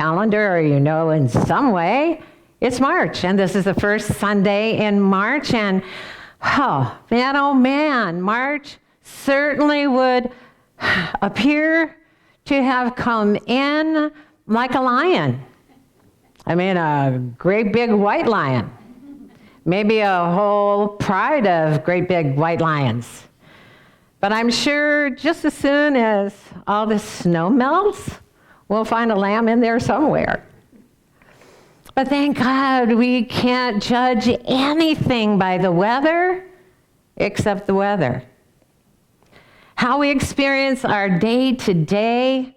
calendar or you know in some way, it's March, and this is the first Sunday in March, and oh man, March certainly would appear to have come in like a lion. I mean, a great big white lion. Maybe a whole pride of great big white lions. But I'm sure just as soon as all this snow melts, we'll find a lamb in there somewhere. But thank God we can't judge anything by the weather except the weather. How we experience our day to day,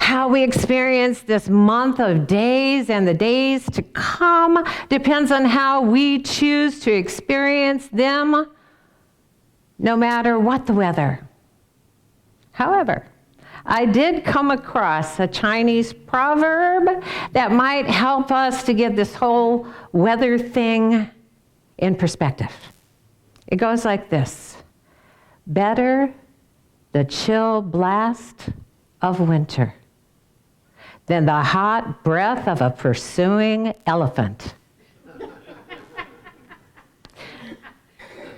how we experience this month of days and the days to come depends on how we choose to experience them, no matter what the weather. However, I did come across a Chinese proverb that might help us to get this whole weather thing in perspective. It goes like this: better the chill blast of winter than the hot breath of a pursuing elephant.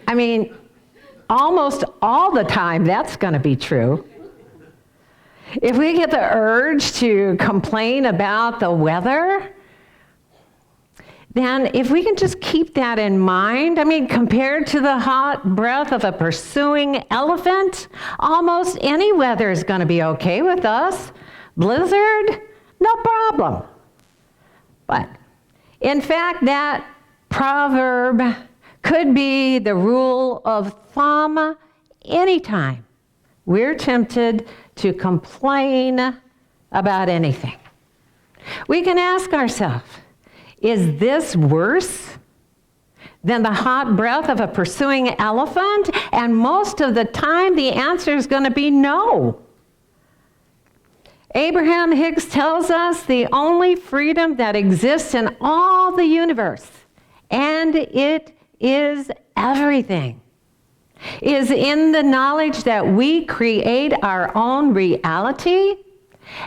I mean, almost all the time that's going to be true. If we get the urge to complain about the weather, then if we can just keep that in mind, I mean, compared to the hot breath of a pursuing elephant, almost any weather is going to be okay with us. Blizzard, no problem. But in fact, that proverb could be the rule of thumb anytime we're tempted to complain about anything. We can ask ourselves, is this worse than the hot breath of a pursuing elephant? And most of the time, the answer is going to be no. Abraham Hicks tells us the only freedom that exists in all the universe, and it is everything, is in the knowledge that we create our own reality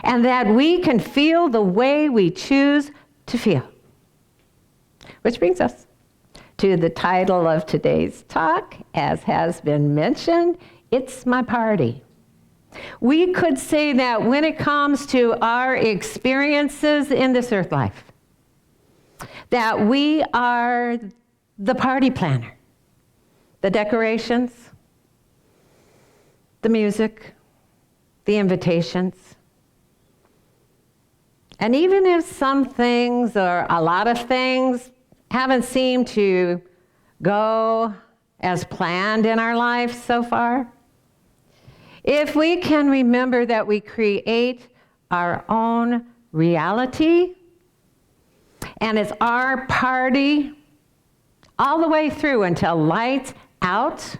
and that we can feel the way we choose to feel. Which brings us to the title of today's talk. As has been mentioned, it's my party. We could say that when it comes to our experiences in this earth life, that we are the party planner. The decorations, the music, the invitations. And even if some things or a lot of things haven't seemed to go as planned in our life so far, if we can remember that we create our own reality and it's our party all the way through until lights out,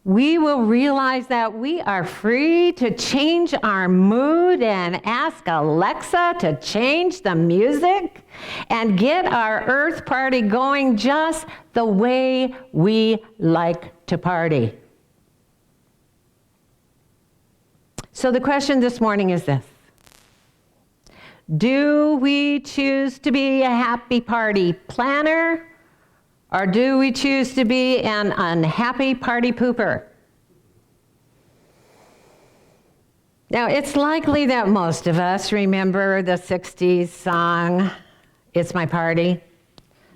we will realize that we are free to change our mood and ask Alexa to change the music and get our earth party going just the way we like to party. So the question this morning is this: do we choose to be a happy party planner, or do we choose to be an unhappy party pooper? Now, it's likely that most of us remember the 60s song, It's My Party,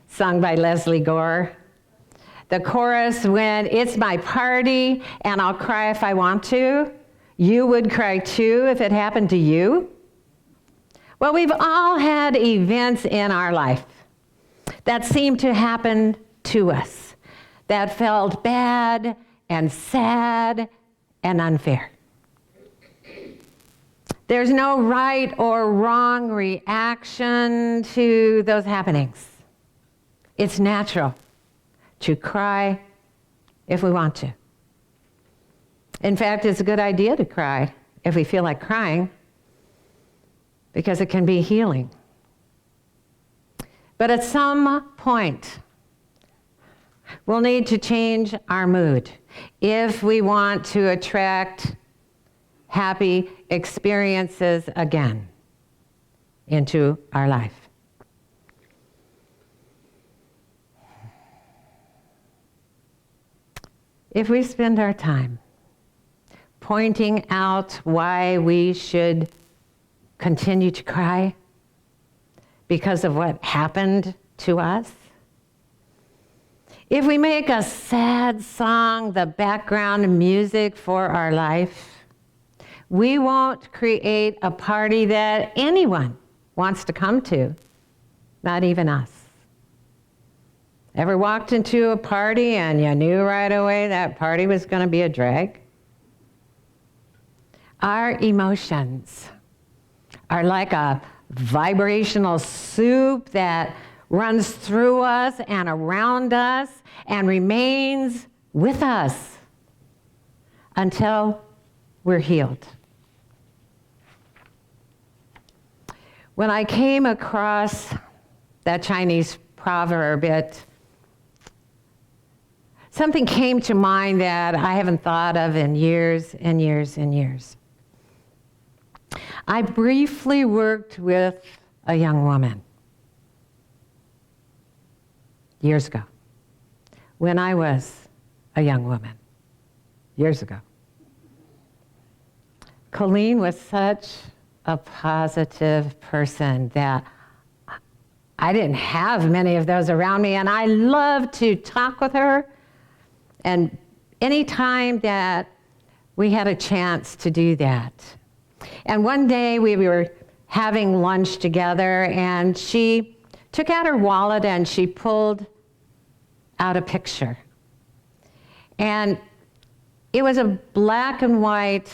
sung by Leslie Gore. The chorus went, "It's my party, and I'll cry if I want to. You would cry too if it happened to you." Well, we've all had events in our life that seemed to happen to us that felt bad and sad and unfair. There's no right or wrong reaction to those happenings. It's natural to cry if we want to. In fact, it's a good idea to cry if we feel like crying, because it can be healing. But at some point, we'll need to change our mood if we want to attract happy experiences again. into our life. If we spend our time pointing out why we should continue to cry because of what happened to us, if we make a sad song the background music for our life, we won't create a party that anyone wants to come to, not even us. Ever walked into a party and you knew right away that party was going to be a drag? Our emotions are like a vibrational soup that runs through us and around us and remains with us until we're healed. When I came across that Chinese proverb, something came to mind that I haven't thought of in years and years and years. I briefly worked with a young woman years ago, when I was a young woman, years ago. Colleen was such a positive person that I didn't have many of those around me, and I loved to talk with her. And any time that we had a chance to do that. And one day we were having lunch together, and she took out her wallet and she pulled out a picture. And it was a black and white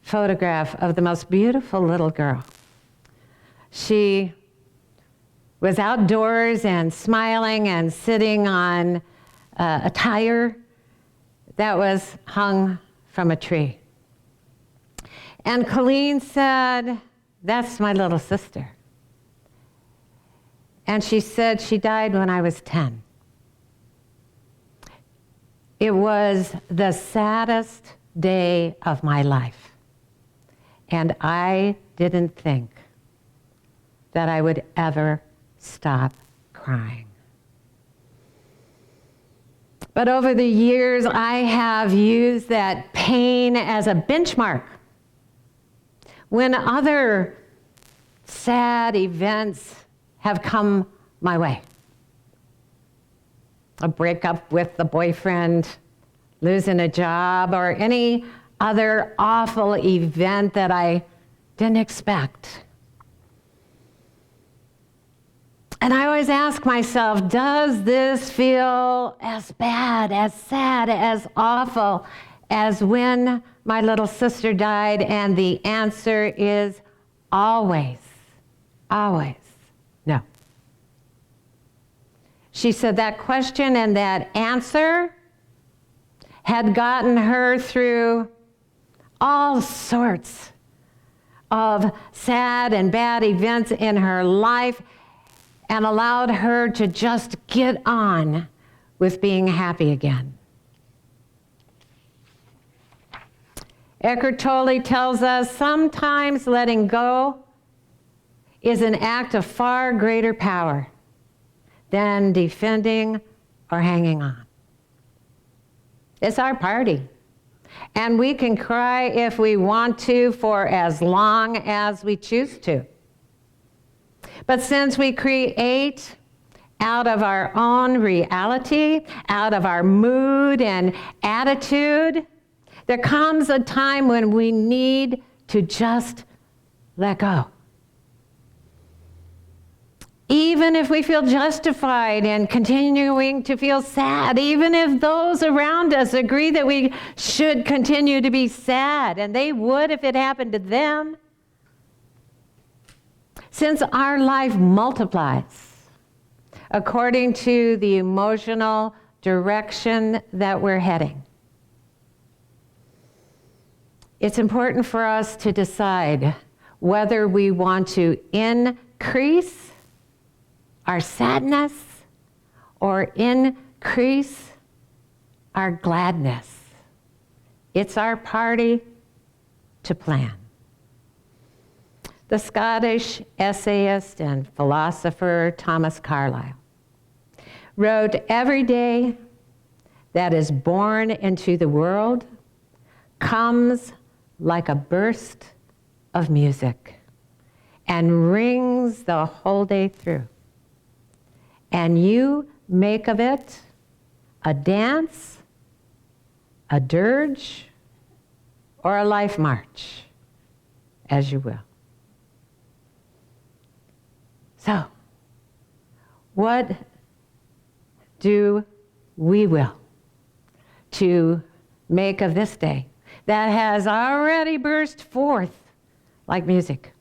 photograph of the most beautiful little girl. She was outdoors and smiling and sitting on a tire that was hung from a tree. And Colleen said, "That's my little sister." And she said she died when I was 10. It was the saddest day of my life. And I didn't think that I would ever stop crying. But over the years, I have used that pain as a benchmark. When other sad events have come my way, a breakup with the boyfriend, losing a job, or any other awful event that I didn't expect. And I always ask myself, does this feel as bad, as sad, as awful as when my little sister died? And the answer is always, always no. She said that question and that answer had gotten her through all sorts of sad and bad events in her life and allowed her to just get on with being happy again. Eckhart Tolle tells us sometimes letting go is an act of far greater power than defending or hanging on. It's our party. And we can cry if we want to for as long as we choose to. But since we create out of our own reality, out of our mood and attitude, there comes a time when we need to just let go. Even if we feel justified in continuing to feel sad, even if those around us agree that we should continue to be sad, and they would if it happened to them, since our life multiplies according to the emotional direction that we're heading, it's important for us to decide whether we want to increase our sadness or increase our gladness. It's our party to plan. The Scottish essayist and philosopher Thomas Carlyle wrote, "Every day that is born into the world comes like a burst of music and rings the whole day through. And you make of it a dance, a dirge, or a life march, as you will." So, what do we will to make of this day that has already burst forth like music?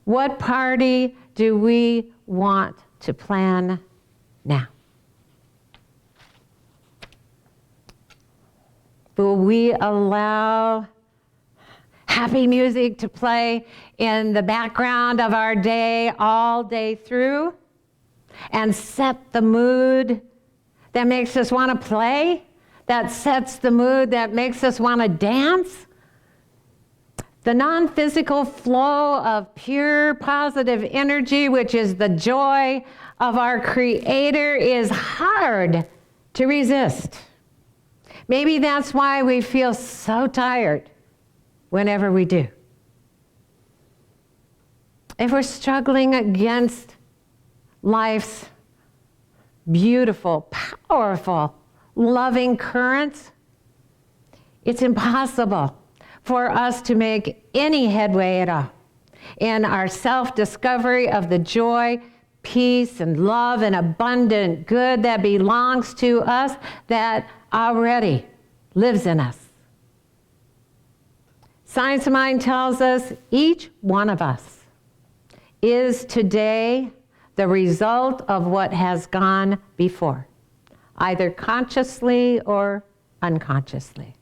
What party do we want to plan now? Will we allow happy music to play in the background of our day all day through and set the mood that makes us want to play, that sets the mood that makes us want to dance? The non-physical flow of pure positive energy, which is the joy of our Creator, is hard to resist. Maybe that's why we feel so tired whenever we do. If we're struggling against life's beautiful, powerful, loving currents, it's impossible for us to make any headway at all in our self-discovery of the joy, peace, and love and abundant good that belongs to us, that already lives in us. Science of Mind tells us each one of us is today the result of what has gone before, either consciously or unconsciously,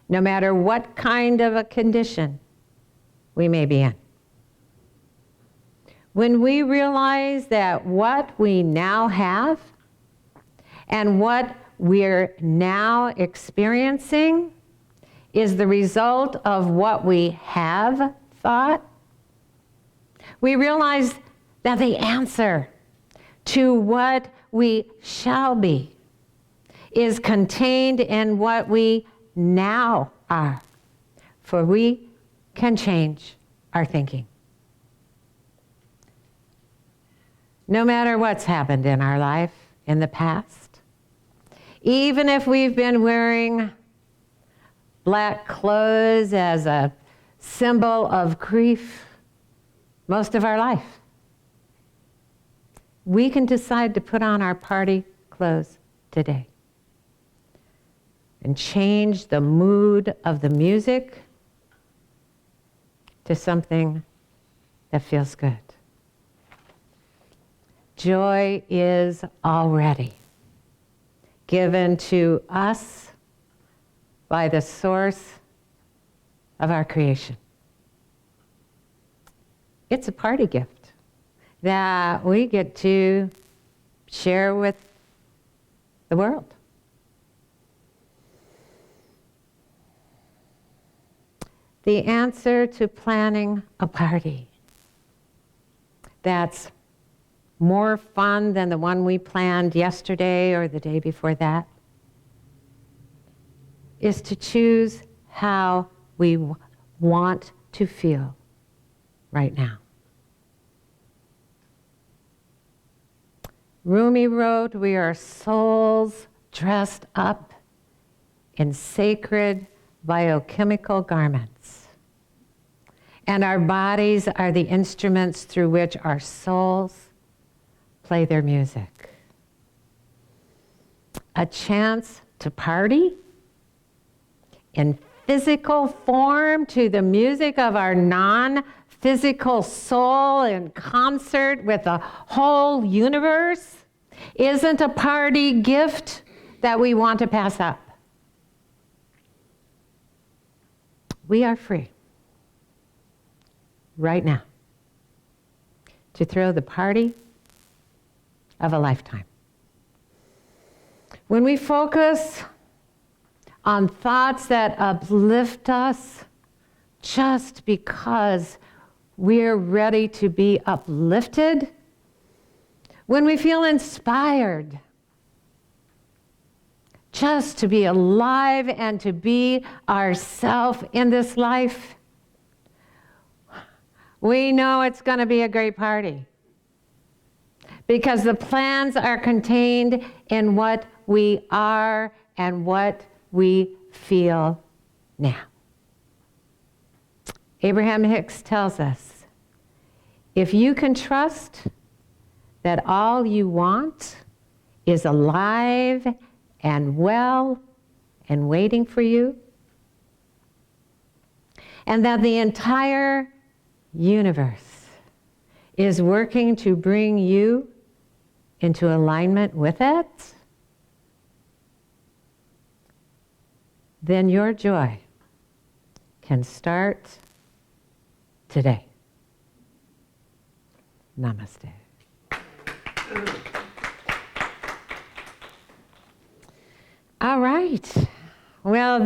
no matter what kind of a condition we may be in. When we realize that what we now have and what we're now experiencing is the result of what we have thought, we realize that the answer to what we shall be is contained in what we now are, for we can change our thinking. No matter what's happened in our life in the past, even if we've been wearing black clothes as a symbol of grief most of our life, we can decide to put on our party clothes today and change the mood of the music to something that feels good. Joy is already given to us by the source of our creation. It's a party gift that we get to share with the world. The answer to planning a party that's more fun than the one we planned yesterday or the day before that is to choose how we want to feel right now. Rumi wrote, "We are souls dressed up in sacred biochemical garments, and our bodies are the instruments through which our souls play their music." A chance to party in physical form to the music of our non-physical soul in concert with the whole universe isn't a party gift that we want to pass up. We are free right now to throw the party of a lifetime. When we focus on thoughts that uplift us, just because we're ready to be uplifted, when we feel inspired just to be alive and to be ourself in this life, we know it's going to be a great party. Because the plans are contained in what we are and what we feel now. Abraham Hicks tells us, if you can trust that all you want is alive and well and waiting for you, and that the entire universe is working to bring you into alignment with it, then your joy can start today. Namaste. All right. Well,